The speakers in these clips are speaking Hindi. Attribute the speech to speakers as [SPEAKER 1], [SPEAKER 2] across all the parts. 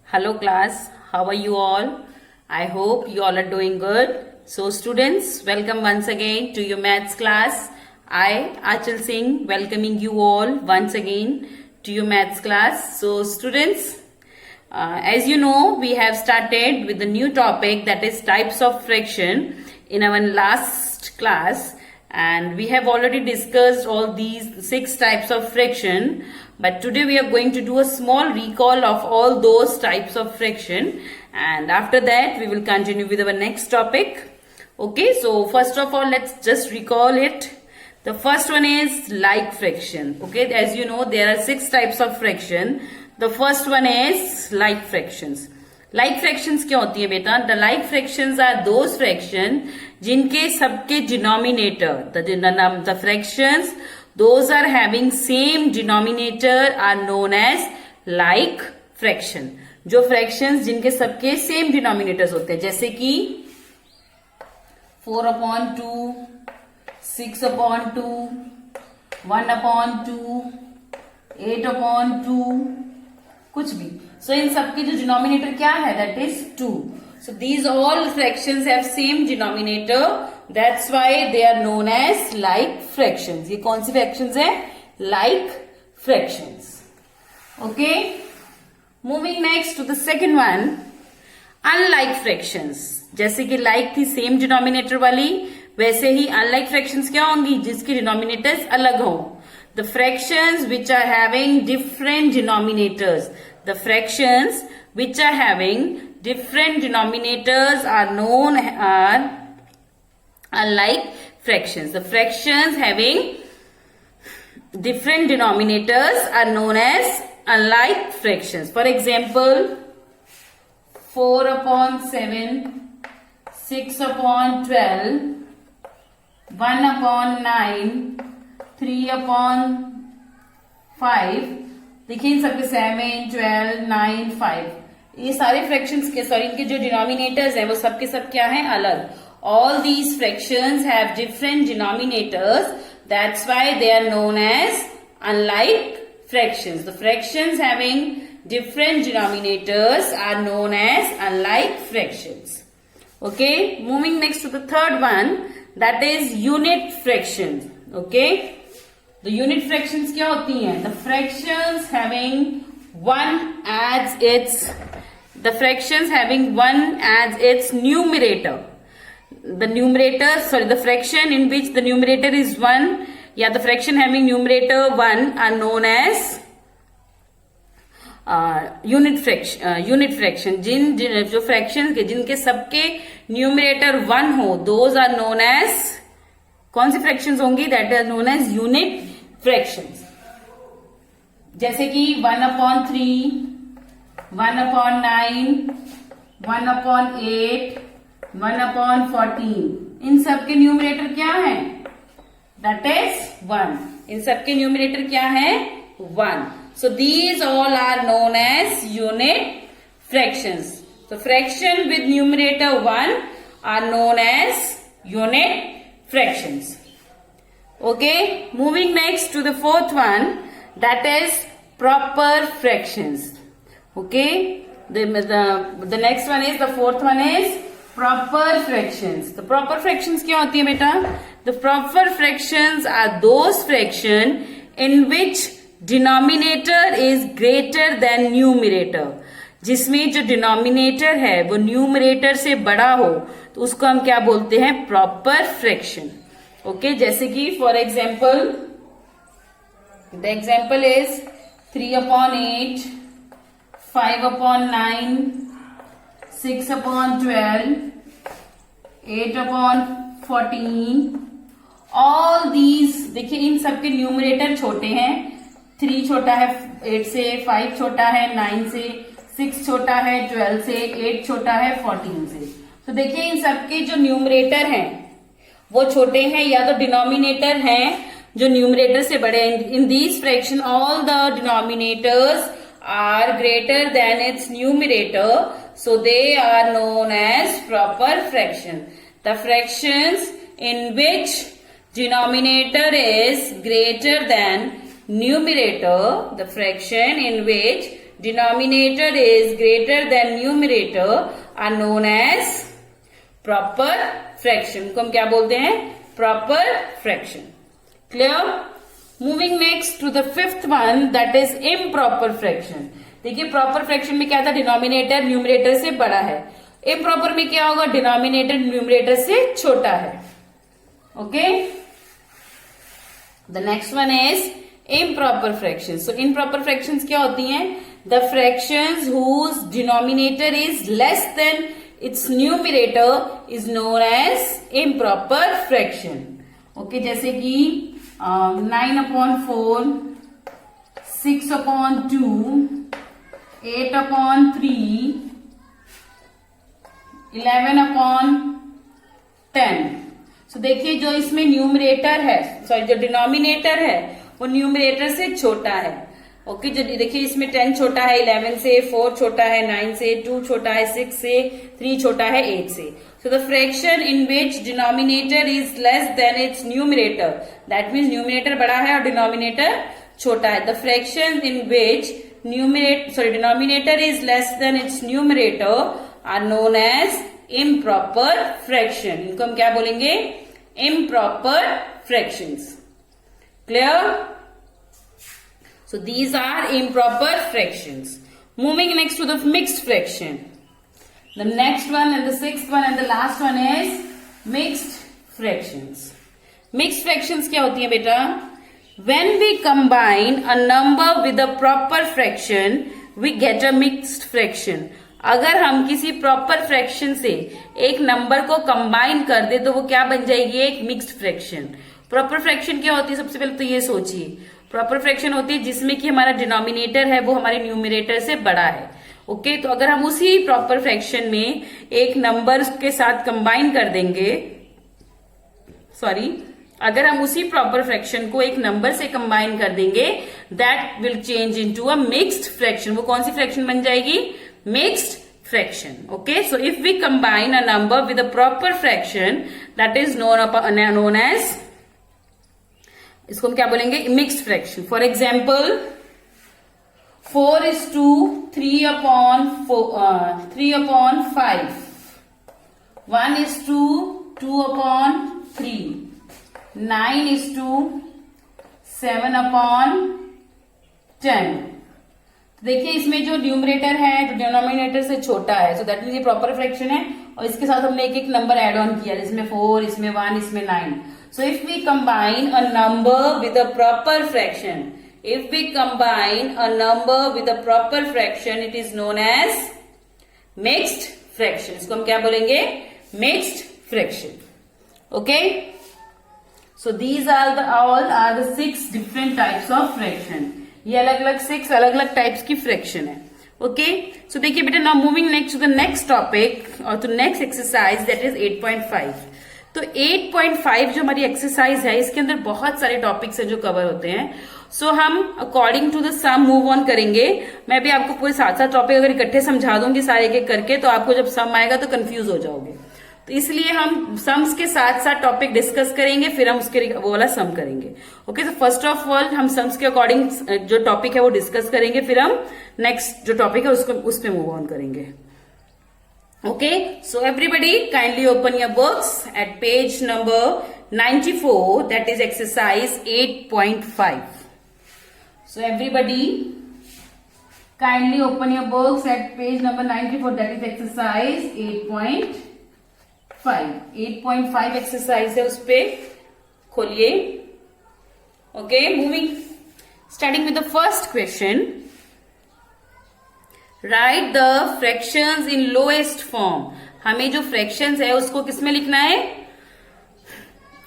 [SPEAKER 1] Hello class, how are you all? I hope you all are doing good. So students, welcome once again to your maths class. I, Achal Singh, welcoming you all once again to your maths class. So students, as you know, we have started with the new topic, that is types of fraction, in our last class, and we have already discussed all these 6 types of fraction, but today we are going to do a small recall of all those types of fraction, and after that we will continue with our next topic. Okay, so first of all, let's just recall it. The first one is like fraction. Okay, as you know, there are 6 types of fraction. The first one is like fractions. Like fractions क्या होती है बेटा? The like fractions are those fractions जिनके सबके denominator, the fractions those are having same denominator are known as like fraction. जो fractions जिनके सबके same denominators होते हैं, जैसे कि 4/2, 6/2, 1/2, 8/2, कुछ भी. So इन सबके जो denominator क्या है? That is 2. So these all fractions have same denominator. That's why they are known as like fractions. ये कौन सी fractions है? Like fractions. Okay. Moving next to the second one, unlike fractions. जैसे कि like थी same denominator वाली, वैसे ही unlike fractions क्या होंगी? जिसके denominators अलग हों. The fractions which are having different denominators. The fractions which are having different denominators are known as unlike fractions. The fractions having different denominators are known as unlike fractions. For example, 4/7, 6/12, 1/9, 3/5. देखिए इन सबके 7, 12, 9, 5. ये सारे फ्रैक्शंस के इनके जो डिनोमिनेटर्स हैं वो सबके सब क्या हैं? अलग. All these fractions have different denominators. That's why they are known as unlike fractions. The fractions having different denominators are known as unlike fractions. Okay, moving next to the third one, that is unit fractions. Okay, the unit fractions क्या होती हैं? The fractions having one as its numerator. The fraction in which the numerator is 1, या the fraction having numerator 1 are known as unit fraction. जो fraction के जिनके सबके numerator 1 हो, those are known as कौन सी fractions होंगी? That are known as unit fractions. जैसे कि 1/3, 1/9, 1/8, 1/14. इन सबके न्यूमरेटर क्या है? That is 1. इन सबके न्यूमरेटर क्या है? 1. So these all are known as unit fractions. So fraction with numerator 1 are known as unit fractions. Okay, moving next to the fourth one, that is proper fractions. Okay, the next one is, the fourth one is proper fractions. The proper fractions क्या होती है बेटा? The proper fractions are those fraction in which denominator is greater than numerator. जिसमें जो denominator है वो numerator से बड़ा हो, तो उसको हम क्या बोलते हैं? proper fraction. Okay, जैसे कि for example, the example is 3/8, 5/9, 6/12, 8/14. All these, देखिए इन सबके न्यूमरेटर छोटे हैं. 3 छोटा है 8 से, 5 छोटा है 9 से, 6 छोटा है 12 से, 8 छोटा है 14 से. तो देखिए इन सबके जो न्यूमरेटर हैं वो छोटे हैं, या तो डिनोमिनेटर हैं जो न्यूमरेटर से बड़े हैं. In these fraction all the denominators are greater than its numerator, so they are known as proper fraction. The fractions in which denominator is greater than numerator, the fraction in which denominator is greater than numerator are known as proper fraction. को हम क्या बोलते हैं? Proper fraction. Clear? Moving next to the fifth one, that is improper fraction. देखिए proper fraction में क्या था? डिनोमिनेटर न्यूमरेटर से बड़ा है. इम्प्रॉपर में क्या होगा? डिनोमिनेटर न्यूमरेटर से छोटा है. Okay. The next one is improper fractions. So improper fractions क्या होती हैं? The fractions whose denominator is less than its numerator is known as improper fraction. Okay, जैसे कि 9/4, 6/2, 8/3, 11/10. So देखिए जो इसमें न्यूमरेटर है, सॉरी जो डिनोमिनेटर है वो न्यूमरेटर से छोटा है. ओके, जो देखिए इसमें 10 छोटा है 11 से, 4 छोटा है 9 से, 2 छोटा है 6 से, 3 छोटा है 8 से. So the fraction in which denominator is less than its numerator, that means numerator बड़ा है और डिनोमिनेटर छोटा है. The fraction in which denominator is less than its numerator are known as improper fraction. इनको हम क्या बोलेंगे? Improper fractions. Clear? So these are improper fractions. Moving next to the mixed fraction. The next one and the sixth one and the last one is mixed fractions. Mixed fractions क्या होती है बेटा? When we combine a number with a proper fraction, we get a mixed fraction. अगर हम किसी प्रॉपर फ्रैक्शन से एक नंबर को कंबाइन कर दे तो वो क्या बन जाएगी? एक मिक्स्ड फ्रैक्शन. प्रॉपर फ्रैक्शन क्या होती है? सबसे पहले तो ये सोचिए. प्रॉपर फ्रैक्शन होती है जिसमें कि हमारा डिनोमिनेटर है वो हमारे न्यूमरेटर से बड़ा है. ओके, तो अगर हम उसी प्रॉपर फ्रैक्शन में एक नंबर के साथ कंबाइन कर देंगे, अगर हम उसी प्रॉपर फ्रैक्शन को एक नंबर से कंबाइन कर देंगे, that will change into a mixed fraction. वो कौन सी फ्रैक्शन बन जाएगी? Mixed fraction. Okay, so if we combine a number with a proper fraction, that is known as, इसको हम क्या बोलेंगे? Mixed fraction. For example 4:3/5, 1:2/3, 9:7/10. देखिए इसमें जो न्यूमरेटर है जो डिनोमिनेटर से छोटा है, सो दैट मीन्स ये प्रॉपर फ्रैक्शन है और इसके साथ हमने एक एक नंबर एड ऑन किया, इसमें 4, इसमें 1, इसमें 9. So if we combine a number with a proper fraction, it is known as mixed fraction. इसको हम क्या बोलेंगे? Mixed fraction. Okay? So these are the 6 different types of fraction. ये अलग अलग 6 अलग अलग टाइप्स की फ्रैक्शन है. ओके, सो देखिए बेटा, now moving next to the next topic और to next exercise, that is 8.5. तो 8.5 जो हमारी एक्सरसाइज है इसके अंदर बहुत सारे टॉपिक्स हैं जो कवर होते हैं. सो हम according to the sum move on करेंगे. मैं भी आपको पूरे 7 टॉपिक अगर इकट्ठे समझा दूंगी सारे एक करके, तो आपको जब सम आएगा तो कंफ्यूज हो जाओगे. तो इसलिए हम सम्स के साथ साथ टॉपिक डिस्कस करेंगे, फिर हम उसके वो वाला सम करेंगे. ओके, तो फर्स्ट ऑफ ऑल हम सम्स के अकॉर्डिंग जो टॉपिक है वो डिस्कस करेंगे, फिर हम नेक्स्ट जो टॉपिक है उस पे मूव ऑन करेंगे. Okay, so everybody kindly open your books at page number 94, that is exercise 8.5. So everybody kindly open your books at page number 94, that is exercise 8.5 exercise है, उस पे खोलिए. Okay, moving starting with the first question. Right the fractions in lowest form. हमें जो फ्रैक्शंस है उसको किसमें लिखना है?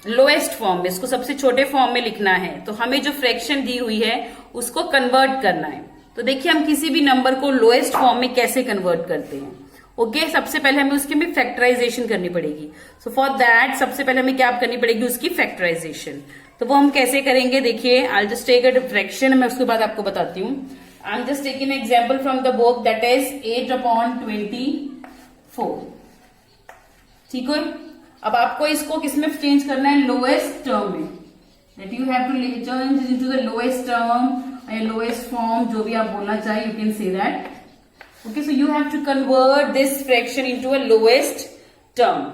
[SPEAKER 1] लोएस्ट फॉर्म में, इसको सबसे छोटे फॉर्म में लिखना है. तो हमें जो फ्रैक्शन दी हुई है उसको कन्वर्ट करना है. तो देखिए हम किसी भी नंबर को लोएस्ट फॉर्म में कैसे कन्वर्ट करते हैं. ओके, सबसे पहले हमें उसकी भी फैक्टराइजेशन करनी पड़ेगी. सो फॉर दैट सबसे पहले हमें क्या करनी पड़ेगी? उसकी फैक्टराइजेशन. तो वो हम कैसे करेंगे? देखिए, I just take a fraction, मैं उसके बाद आपको बताती हूँ. I am just taking example from the book, that is 8/24. ठीक है, अब आपको इसको किसमें चेंज करना है? लोएस्ट टर्म में. That you have to change into the lowest term lowest form, जो भी आप बोलना चाहे you can say that. Okay, so you have to convert this fraction into a lowest term.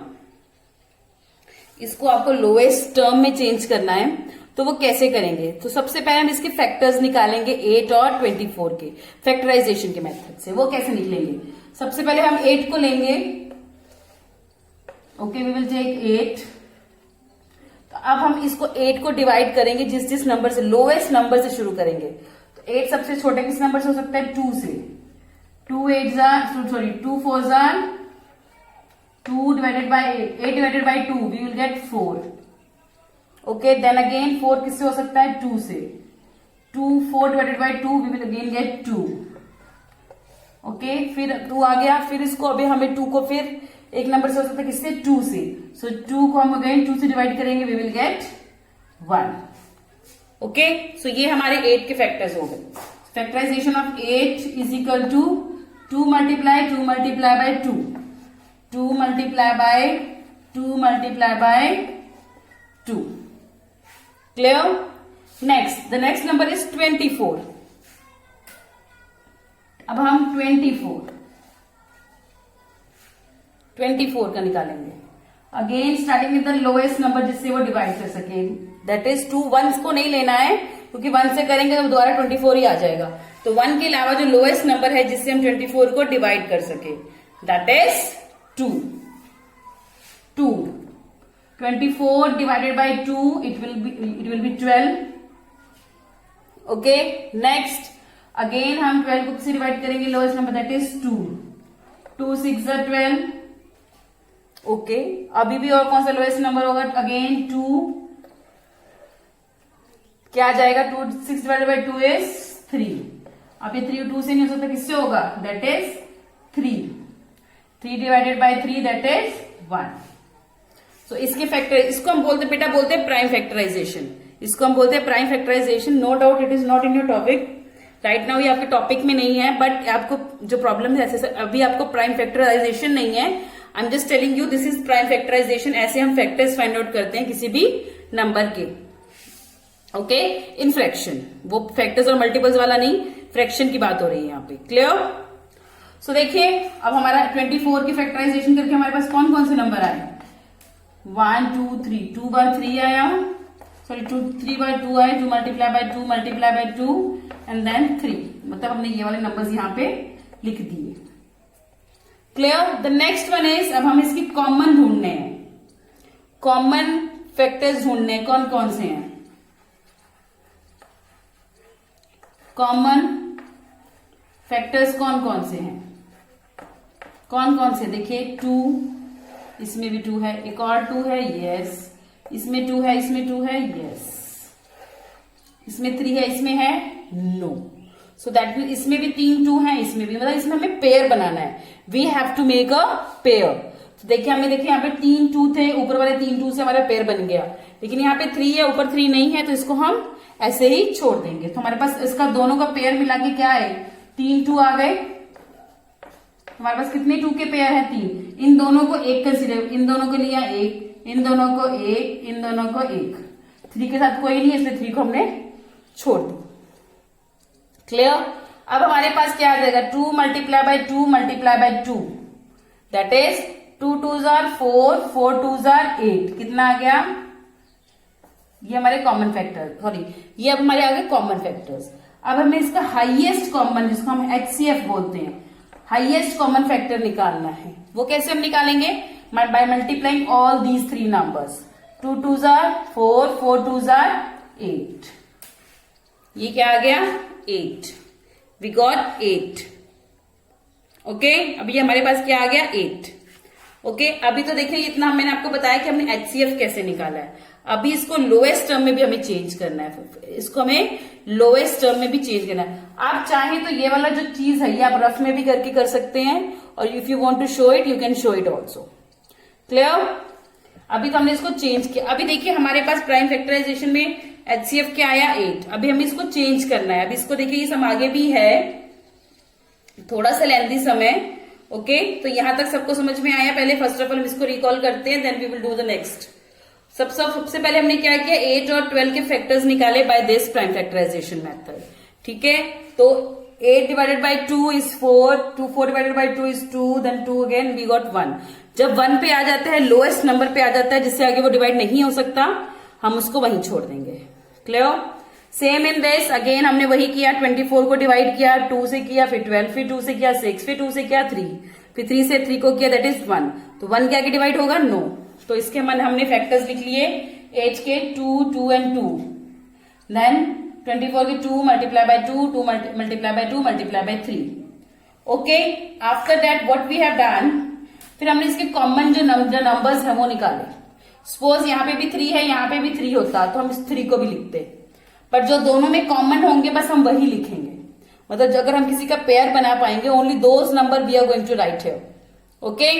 [SPEAKER 1] इसको आपको लोएस्ट टर्म में चेंज करना है, तो वो कैसे करेंगे? तो सबसे पहले हम इसके फैक्टर्स निकालेंगे 8 और 24 के फैक्टराइजेशन के मेथड से. वो कैसे निकलेंगे? सबसे पहले हम 8 को लेंगे. Okay, we will take 8. तो अब हम इसको 8 को डिवाइड करेंगे जिस जिस नंबर से, लोएस्ट नंबर से शुरू करेंगे. तो 8 सबसे छोटे किस नंबर से हो सकता है? 2 से. 2 4 2 divided by 8 divided by 2 we will get 4. Okay, then again 4 किससे हो सकता है? 2 से. 4 divided by 2 we will again get 2. Okay, फिर 2 आ गया. फिर इसको अभी हमें 2 को फिर एक नंबर से हो सकता है किससे? 2 से. So 2 को हम अगेन 2 से डिवाइड करेंगे, we will get 1. Okay, so ये हमारे 8 के फैक्टर्स हो गए. Factorization of 8 is equal to 2 multiply by 2. 2 multiply by 2 multiply by 2. Clear? Next, the next number is 24. अब हम 24 का निकालेंगे. Again starting with the lowest number जिससे वो डिवाइड कर सके. That is 2. 1 को नहीं लेना है क्योंकि 1 से करेंगे तो दोबारा 24 ही आ जाएगा. तो 1 के अलावा जो लोएस्ट नंबर है जिससे हम 24 को डिवाइड कर सके, that is 2. 24 divided by 2 it will be 12. Okay, next again हम 12 को किससे डिवाइड करेंगे? Lowest number, that is 2. 2 6 12. Okay, अभी भी और कौन सा लोएस्ट नंबर होगा? अगेन 2. क्या आ जाएगा? 2 6 divided by 2 is 3. अब ये 3 2 से नहीं हो सकता, किससे होगा? That is 3. 3 divided by 3 that is 1. So, इसके फैक्टर, इसको हम बोलते हैं प्राइम फैक्टराइजेशन. इसको हम बोलते हैं prime factorization. No doubt it is not in your topic right now, ये आपके टॉपिक में नहीं है, बट आपको जो प्रॉब्लम है ऐसे अभी आपको प्राइम फैक्टराइजेशन नहीं है. I am just telling you this is prime factorization. ऐसे हम फैक्टर्स फाइंड आउट करते हैं किसी भी नंबर के. Okay, in fraction. वो फैक्टर्स और मल्टीपल्स वाला नहीं, फ्रैक्शन की बात हो रही है यहाँ पे. क्लियर? सो देखिए, अब हमारा 24 की फैक्टराइजेशन करके हमारे पास कौन कौन से नंबर आए? 1 2 3. 2 बार 3 आया, सॉरी 3 बार 2 आए. 2 multiply by 2 एंड देन 3. मतलब हमने ये वाले नंबर्स यहाँ पे लिख दिए. Clear? The next one is, अब हम इसकी कॉमन ढूंढने हैं. कॉमन फैक्टर्स ढूंढने हैं. कौन कौन से हैं कॉमन फैक्टर्स? कौन कौन से हैं? कौन कौन से? देखिए 2, इसमें भी 2 है, एक और 2 है, यस. इसमें 2 है, इसमें 2 है, यस. इसमें 3 है, इसमें है, नो. सो दैट मीन इसमें भी 3 2 है, इसमें भी. मतलब इसमें हमें पेयर बनाना है. We have to make a pair. तो देखिए हमें, देखिए यहाँ पे 3 2 थे, ऊपर वाले 3 2 से हमारा पेयर बन गया. लेकिन यहाँ पे 3 है, ऊपर 3 नहीं है, तो इसको हम ऐसे ही छोड़ देंगे. तो हमारे पास इसका दोनों का पेयर मिला के क्या है? 3 2 आ गए. हमारे पास कितने 2 के पेयर है? 3. इन दोनों को एक कंसिडर, इन दोनों को लिया 1, इन दोनों को 1, इन दोनों को 1. 3 के साथ कोई नहीं है, इसलिए 3 को हमने छोड़ दी. क्लियर? अब हमारे पास क्या आ जाएगा? 2 multiply by 2 that is 2 2s are 4, 4 2s are 8. कितना आ गया? ये हमारे कॉमन फैक्टर, सॉरी ये अब हमारे आ गए कॉमन फैक्टर्स. अब हमें इसका हाईएस्ट कॉमन, जिसको हम HCF बोलते हैं, हाईएस्ट कॉमन फैक्टर निकालना है. वो कैसे हम निकालेंगे? By multiplying all these 3 numbers. 2 2s are 4, 4 2s are 8. ये क्या आ गया? 8. We got 8. ओके, अभी हमारे पास क्या आ गया? 8. ओके, अभी तो देखिए इतना मैंने आपको बताया कि हमने HCF कैसे निकाला है. अभी इसको लोएस्ट टर्म में भी हमें चेंज करना है. इसको हमें लोएस्ट टर्म में भी चेंज करना है. आप चाहें तो ये वाला जो चीज है ये आप रफ में भी करके कर सकते हैं, और if you want to show it you can show it also. Clear? अभी तो हमने इसको चेंज किया. अभी देखिए हमारे पास प्राइम फैक्टराइजेशन में HCF क्या आया? 8. अभी हमें इसको चेंज करना है. अभी इसको देखिए ये सम आगे भी है, थोड़ा सा लेंथी समय. ओके, तो यहां तक सबको समझ में आया? पहले फर्स्ट ऑफ ऑल हम इसको रिकॉल करते हैं, then we will do the next. सबसे पहले हमने क्या किया? 8 और 12 के फैक्टर्स निकाले by this prime factorization method. ठीक है, तो 8 divided by 2 is 4, 4 divided by 2 is 2, then 2 again we got 1. जब 1 पे आ जाता है, लोएस्ट नंबर पे आ जाता है, जिससे आगे वो डिवाइड नहीं हो सकता, हम उसको वहीं छोड़ देंगे। Clear? Same in this again हमने वही किया, 24 को डिवाइड किया, 2 से किया, फिर 12 फिर 2 से किया, 6 फिर 2 से किया, 3 फिर 3 से 3 को किया, दैट इज 1। तो 1 के आगे डिवाइड होगा? नो। तो इसके मन हमने फैक्टर्स लिख लिए 8 के 2, 2 एंड 2, देन 24 के 2 multiply by 2, 2 multiply by 2 multiply by 3। Okay, after that what we have done, फिर हमने इसके कॉमन जो नंबर्स है वो निकाले। सपोज यहाँ पे भी 3 है, यहाँ पे भी 3 होता तो हम इस 3 को भी लिखते, पर जो दोनों में कॉमन होंगे बस हम वही लिखेंगे। मतलब अगर हम किसी का पेयर बना पाएंगे, only those number we are going to write here. Okay,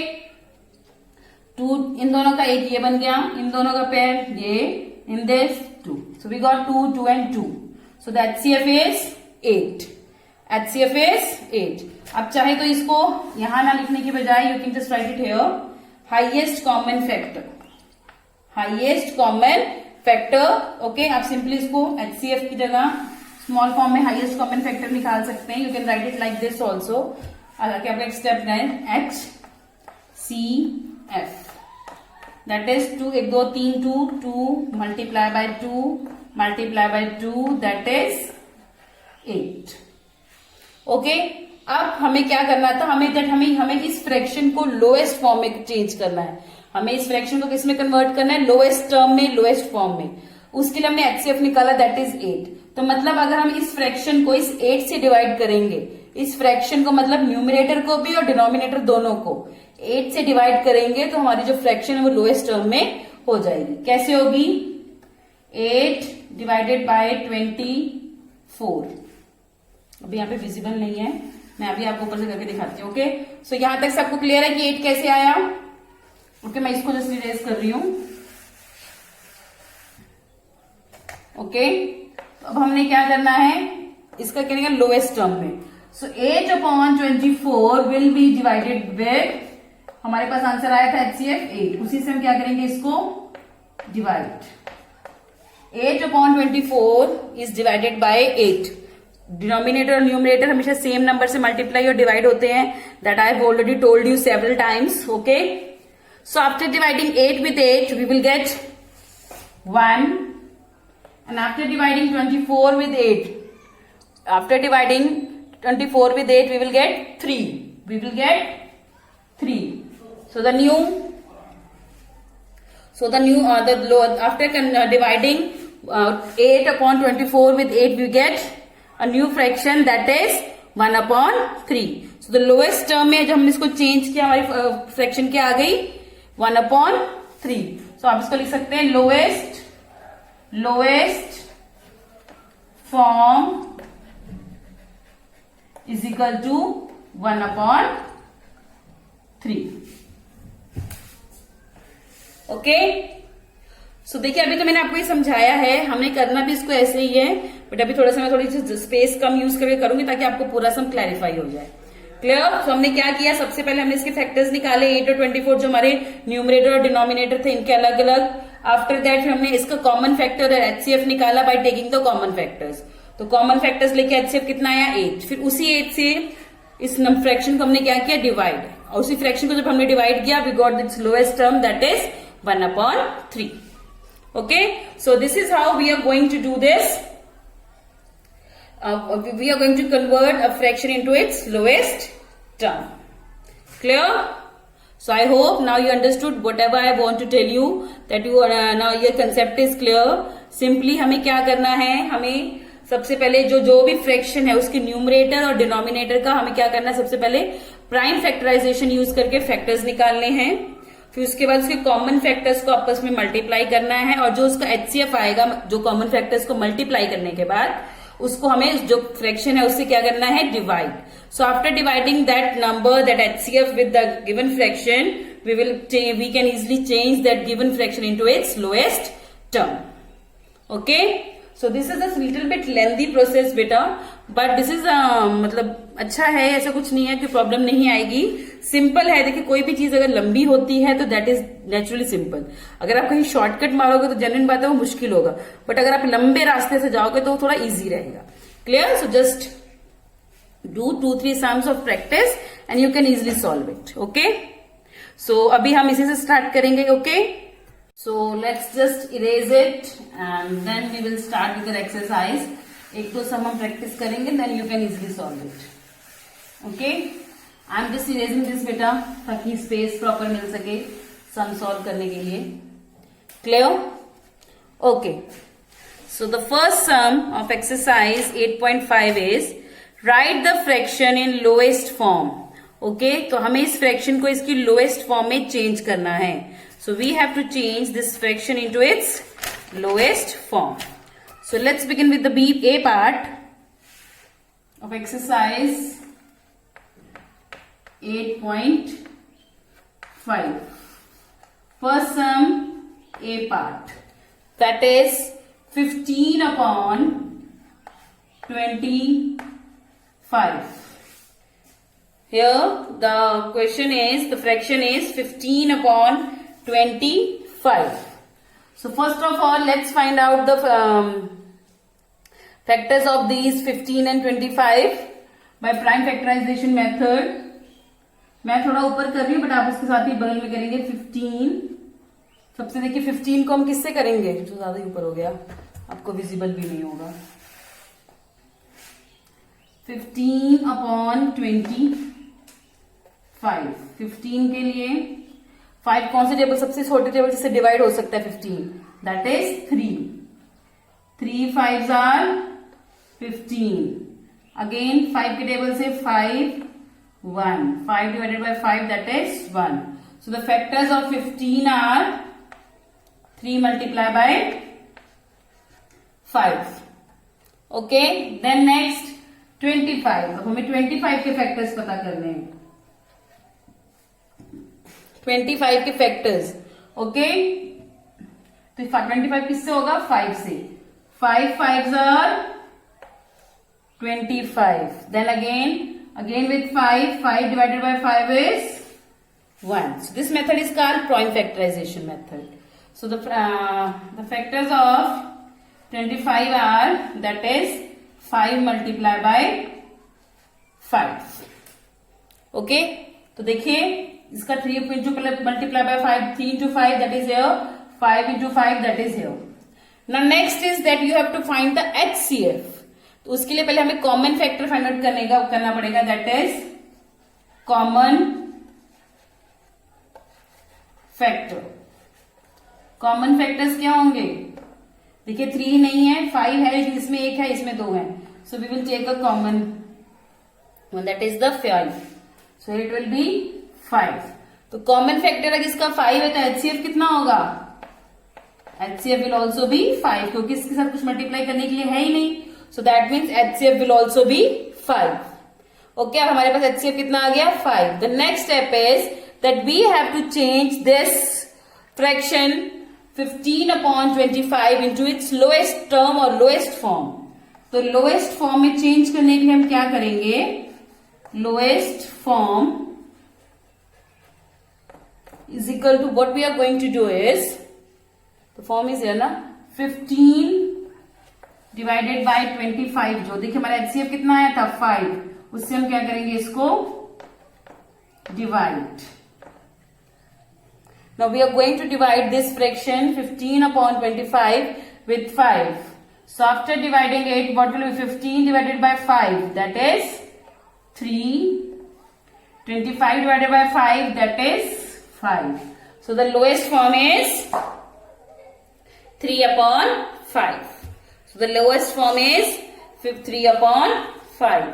[SPEAKER 1] 2 इन दोनों का एक ये बन गया, इन दोनों का पेयर ये, in this 2, so we got 2, 2 and 2, so the HCF is 8। HCF is 8। अब चाहे तो इसको यहां ना लिखने की बजाय you can just right it here, highest common factor, highest common factor. Okay, आप सिंपली इसको HCF की जगह स्मॉल फॉर्म में हाईएस्ट कॉमन फैक्टर निकाल सकते हैं। You can write it like this also. Capital step HCF, that is 2, 1 2 3 2 multiply by 2 multiply by 2, that is 8। Okay, अब हमें क्या करना था, हमें इस फ्रैक्शन को लोएस्ट फॉर्म में चेंज करना है। हमें इस फ्रैक्शन को किसमें कन्वर्ट करना है? लोएस्ट टर्म में, लोएस्ट फॉर्म में। उसके लिए हमने HCF निकाला, दैट इज 8। तो मतलब अगर हम इस फ्रैक्शन को इस 8 से डिवाइड करेंगे, इस फ्रैक्शन को मतलब न्यूमरेटर को भी और डिनोमिनेटर दोनों को 8 से डिवाइड करेंगे, तो हमारी जो फ्रैक्शन है वो लोएस्ट टर्म में हो जाएगी। कैसे होगी? 8 डिवाइडेड बाय 24। अभी यहाँ पे विजिबल नहीं है, मैं अभी आपको ऊपर से करके दिखाती हूँ। ओके, सो यहां तक सबको क्लियर है कि 8 कैसे आया? ओके, मैं इसको जस्ट इरेज कर रही हूं। ओके, तो अब हमने क्या करना है, इसका करेंगे लोएस्ट टर्म में। सो 8/24 विल बी डिवाइडेड विद, हमारे पास आंसर आया था HCF 8, उसी से हम क्या करेंगे, इसको divide. 8/24 is divided by 8। Denominator और न्यूमरेटर हमेशा सेम नंबर से मल्टीप्लाई और डिवाइड होते हैं, that I have already told you several times. Okay, so after dividing 8 with 8 we will get 1, and after dividing 24 with 8, after dividing 24 with 8 we will get 3, we will get 3. So the new after dividing 8/24 with 8 we get a new fraction, that is 1/3. So the lowest term में जब हमने इसको चेंज किया, हमारी फ्रैक्शन क्या आ गई? 1/3. So आप इसको लिख सकते हैं lowest form is equal to 1/3. Okay, so देखिए अभी तो मैंने आपको ये समझाया है, हमने करना भी इसको ऐसे ही है, बट अभी थोड़ा सा मैं थोड़ी सी स्पेस कम यूज करके करूंगी ताकि आपको पूरा सम क्लैरिफाई हो जाए। क्लियर? तो हमने क्या किया, सबसे पहले हमने इसके फैक्टर्स निकाले 8 और 24 जो हमारे न्यूमरेटर और डिनोमिनेटर थे इनके अलग अलग। आफ्टर दैट फिर हमने इसका कॉमन फैक्टर और HCF निकाला by taking the common factors. तो कॉमन फैक्टर्स लेके HCF कितना आया? 8। फिर उसी 8 से इस फ्रैक्शन को हमने क्या किया? डिवाइड, और उसी फ्रैक्शन को जब हमने डिवाइड किया we got this lowest term, that is 1/3. Okay, so this is how we are going to do this. We are going to convert a fraction into its lowest term. Clear? So I hope now you understood whatever I want to tell you, that you are now your concept is clear. Simply हमें क्या करना है, हमें सबसे पहले जो भी फ्रैक्शन है उसके न्यूमरेटर और डिनोमिनेटर का हमें क्या करना है, सबसे पहले प्राइम फैक्टराइजेशन यूज करके फैक्टर्स निकालने हैं। फिर उसके बाद उसके कॉमन फैक्टर्स को आपस में मल्टीप्लाई करना है, और जो उसका HCF आएगा, जो कॉमन फैक्टर्स को मल्टीप्लाई करने के बाद उसको हमें जो फ्रैक्शन है उससे क्या करना है? Divide. So after dividing that number, that HCF with the given fraction, we can easily change that given fraction into its lowest term. Okay, so this is a little bit lengthy process बेटा, but this is मतलब अच्छा है, ऐसा कुछ नहीं है कि प्रॉब्लम नहीं आएगी, सिंपल है। देखिए कोई भी चीज अगर लंबी होती है तो दैट इज नेचुरली सिंपल। अगर आप कहीं शॉर्टकट मारोगे तो जेन्युइन बात है वो मुश्किल होगा, बट अगर आप लंबे रास्ते से जाओगे तो वो थोड़ा इजी रहेगा। Clear? So just do 2-3 sums of practice and you can easily solve it. Okay? So अभी हम इसी से start करेंगे. Okay? So let's just erase it and then we will start with the exercise. एक दो sum हम practice करेंगे, then you can easily solve it. Okay? I'm just erasing this बेटा ताकि space proper मिल सके sum solve करने के लिए. Clear? Okay. So the first sum of exercise 8.5 is write the fraction in lowest form. Okay? तो हमें इस fraction को इसकी lowest form में change करना है. So we have to change this fraction into its lowest form. So let's begin with the A part of exercise 8.5. First sum, A part. That is 15 upon 25. Here the question is, the fraction is 15 upon 25. So first of all, let's find out the factors of these 15 and 25 by prime factorization method. मैं थोड़ा ऊपर कर रही हूँ बट आप उसके साथ ही बगल में करेंगे 15. सबसे देखिए 15 को हम किससे करेंगे, जो ज्यादा ऊपर हो गया आपको विजिबल भी नहीं होगा. 15 अपॉन 25. 15 के लिए 5 कौन से टेबल, सबसे छोटे टेबल जिससे डिवाइड हो सकता है 15, that is 3. 3 5s are 15. Again 5 के टेबल से 5 1. 5 divided by 5, that is 1. So the factors of 15 are 3 multiplied by 5. Okay. Then next 25. अब हमें 25 के factors पता करने हैं. 25 के factors. Okay. तो 25 किससे होगा? 5 से. 5 5s are 25. Then again with 5 divided by 5 is 1. So this method is called prime factorization method. So the factors of 25 are, that is 5 multiplied by 5. Okay? तो देखिए इसका 3 into multiply by 5, 3 into 5, that is here. 5 into 5, that is here. Now next is that you have to find the HCF. तो उसके लिए पहले हमें कॉमन फैक्टर फाइंड आउट करना पड़ेगा, that is common factor. Common factors क्या होंगे? देखिए 3 नहीं है, 5 है, इसमें 1 है, इसमें 2 है. So we will take a common one, that is the 5. So it will be 5. तो कॉमन फैक्टर अगर इसका 5 है तो एचसीएफ कितना होगा? एचसीएफ विल ऑल्सो बी 5, क्योंकि इसके साथ कुछ मल्टीप्लाई करने के लिए है ही नहीं. So that means HCF will also be 5. Okay, अब हमारे पास HCF कितना आ गया? 5. The next step is that we have to change this fraction 15 upon 25 into its lowest term or lowest form. तो lowest form में change करने के लिए हम क्या करेंगे? Lowest form is equal to, what we are going to do is, the form is here ना, 15 डिवाइडेड बाय 25. जो देखिए हमारा एचसीएफ कितना आया था? 5. उससे हम क्या करेंगे? इसको divide. Now we are going to divide this fraction 15 upon 25 with 5. So after dividing it, what will be 15 divided by 5, that is 3. 25 divided by 5, that is 5. So the lowest form is 3 upon 5. So the lowest form is 3 upon 5.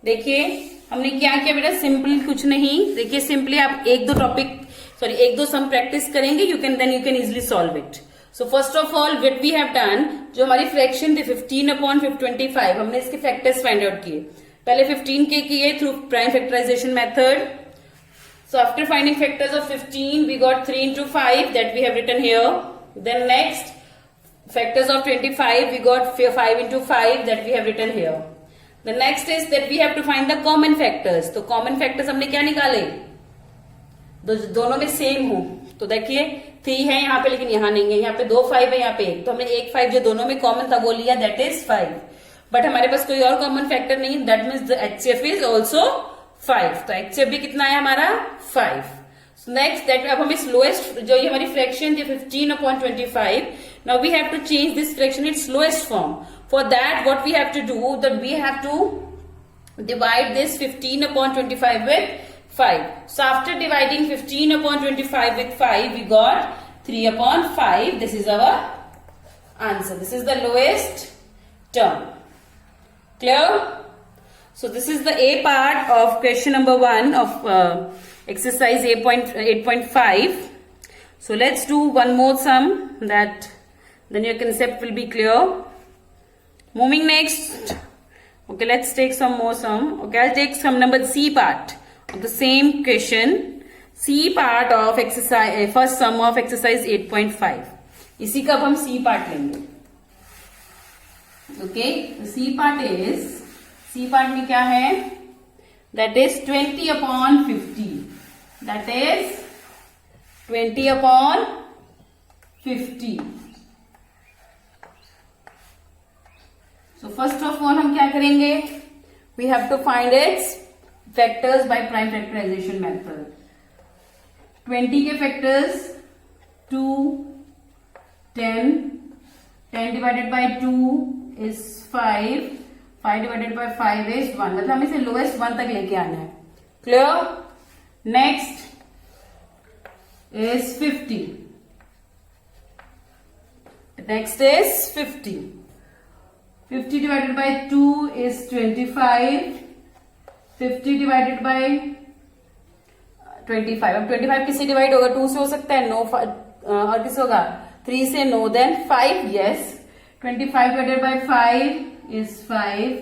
[SPEAKER 1] देखिए हमने क्या किया बेटा? सिंपल कुछ नहीं. देखिए सिंपली आप एक दो सम प्रैक्टिस करेंगे, you can easily solve it. So first of all what we have done, जो हमारी फ्रैक्शन थी 15 अपॉन 25, हमने इसके फैक्टर्स फाइंड आउट किए. पहले 15 के किए through prime factorization method. So after finding factors of 15 we got 3 into 5 that we have written here. Then next factors of 25, we got 5 into 5 that we have written here. The next is that we have to find the common factors. तो common factors हमने क्या निकाले? दोनों में सेम हो. तो देखिए 3 है यहाँ पे, लेकिन यहाँ नहीं है. यहाँ पे 2 5 है, यहाँ पे 1. तो हमने 1 5 जो दोनों में कॉमन था वो लिया, दैट इज 5. बट हमारे पास कोई और कॉमन फैक्टर नहीं, that means the HCF is also 5. तो HCF भी कितना है हमारा 5. नेक्स्ट दैट अब हम इस लोएस्ट जो ये हमारी फ्रैक्शन थी 15/25, now we have to change this fraction its lowest form. For that what we have to do, that we have to divide this 15/25 with 5. So after dividing 15/25 with 5, we got 3/5. This is our answer. This is the lowest term. Clear? So this is the A part of question number 1 of exercise 8.5. So let's do one more sum, that then your concept will be clear. Moving next. Okay, let's take some more sum. Okay, I'll take sum number C part of the same question. C part of exercise, first sum of exercise 8.5. इसी का अब हम C part लेंगे. Okay, the C part में क्या है? That is 20/50. That is 20/50. So first of all हम क्या करेंगे? We have to find its factors by prime factorization method. 20 के factors 2, 10, 10 divided by 2 is 5, 5 divided by 5 is 1. मतलब हमें इसे lowest 1 तक लेके आना है. Clear? Next is 50. Next is 50. 50 divided by 2 is 25. 50 divided by 25. अब 25 किससे डिवाइड होगा? 2 से हो सकता है, नो, और किससे होगा? 3 से, no, then 5, yes. 25 divided by 5 is 5.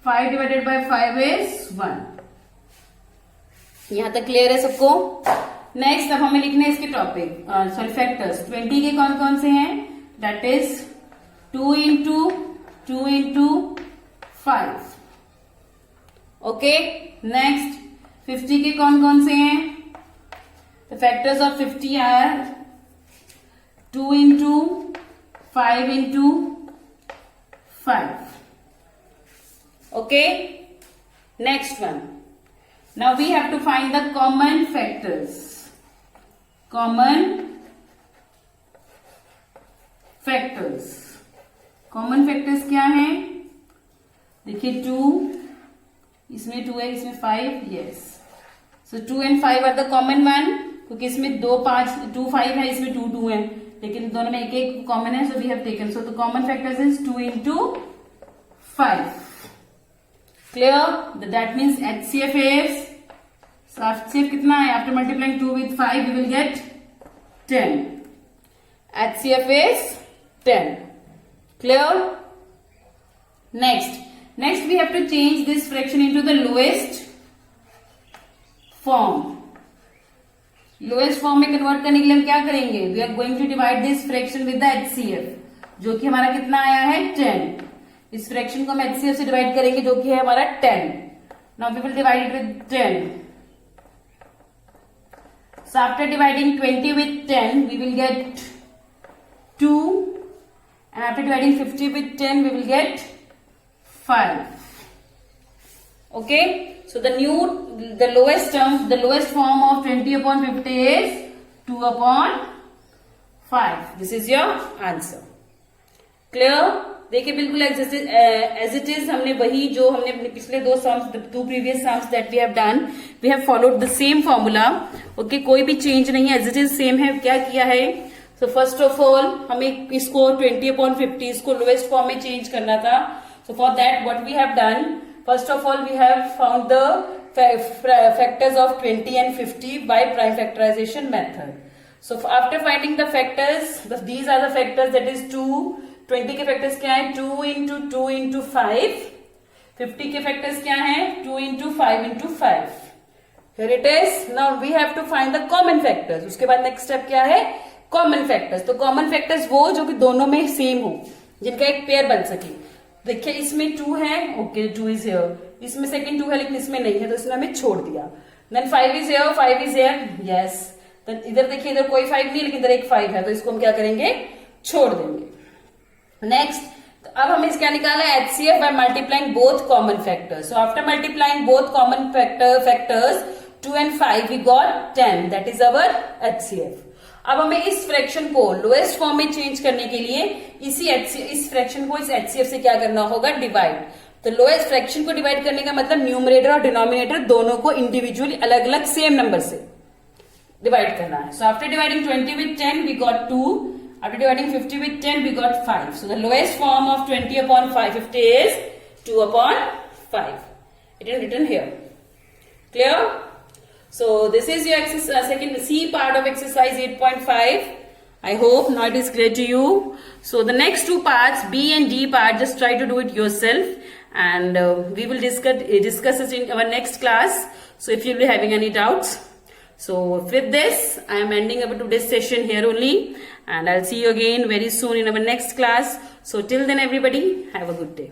[SPEAKER 1] 5 divided by 5 is 1. यहां तक क्लियर है सबको? नेक्स्ट अब हमें लिखने हैं इसके टॉपिक, सॉरी फैक्टर्स. 20 के कौन कौन से हैं? That is 2 into 5. Okay. Next 50 के कौन कौन से हैं? The factors of 50 are 2 into 5 into 5. Okay. Next one. Now we have to find the common factors. Common factors. Common factors क्या हैं? देखिए 2, इसमें 2 है, इसमें 5, yes. So 2 and 5 are the common one, क्योंकि इसमें 2 5 है, इसमें 2 2 है, लेकिन दोनों में एक एक कॉमन है. So we have taken, so the common factors is 2 into 5. Clear? That means HCF is, so HCF कितना है? After multiplying 2 with 5 we will get 10. HCF is 10. Clear? Next we have to change this fraction into the lowest form. Lowest form में कन्वर्ट करने के लिए हम क्या करेंगे? We are going to divide this fraction with the HCF, जो कि हमारा कितना आया है? 10. इस फ्रैक्शन को हम HCF से डिवाइड करेंगे, जो कि है हमारा 10. Now we will divide it with 10. So after dividing 20 with 10, we will get 2. And after dividing 50 with 10, we will get 5. Okay. So the lowest term, the lowest form of 20/50 is 2/5. This is your answer. Clear? देखिए बिल्कुल as it is हमने वही जो हमने अपने पिछले 2 sums, the 2 previous sums that we have done, we have followed the same formula. Okay, कोई भी change नहीं है, as it is same है. क्या किया है? So first of all हमें इसको 20/50 इसको lowest form में change करना था. So for that what we have done, first of all we have found the factors of 20 and 50 by prime factorization method. So after finding the factors, these are the factors, that is 2. 20 के factors क्या है? 2 into 2 into 5. 50 के factors क्या है? 2 into 5 into 5. Here it is. Now we have to find the common factors. उसके बाद next step क्या है? Common factors. तो कॉमन फैक्टर्स वो जो कि दोनों में सेम हो, जिनका एक पेयर बन सके. देखिए इसमें 2 है, ओके 2 इज हियर. इसमें सेकंड 2 है लेकिन इसमें नहीं है, तो इसने हमें छोड़ दिया. Then 5 is here, 5 is here, yes. Then इधर देखिए, इधर कोई 5 नहीं, लेकिन इधर एक 5 है, तो इसको हम क्या करेंगे? छोड़ देंगे. नेक्स्ट अब हमें क्या निकाला है HCF by multiplying both common factors. So after multiplying both common factors 2 and 5 we got 10. That is our HCF. अब हमें इस फ्रैक्शन को लोएस्ट फॉर्म में चेंज करने के लिए इस फ्रैक्शन को इस HCF से क्या करना होगा, डिवाइड. तो लोएस्ट फ्रैक्शन को डिवाइड करने का मतलब न्यूमरेटर और डिनोमिनेटर दोनों को इंडिविजुअली अलग अलग सेम नंबर से डिवाइड करना है. सो after dividing 20 with 10 we got 2. After dividing 50 with 10, we got 5. So the lowest form of 20 upon 550 is 2 upon 5. It is written here. Clear? So this is your second C part of exercise 8.5. I hope now it is clear to you. So the next two parts, B and D part, just try to do it yourself, and we will discuss it in our next class. So if you will be having any doubts. So with this, I am ending up today's session here only, and I'll see you again very soon in our next class. So till then everybody, have a good day.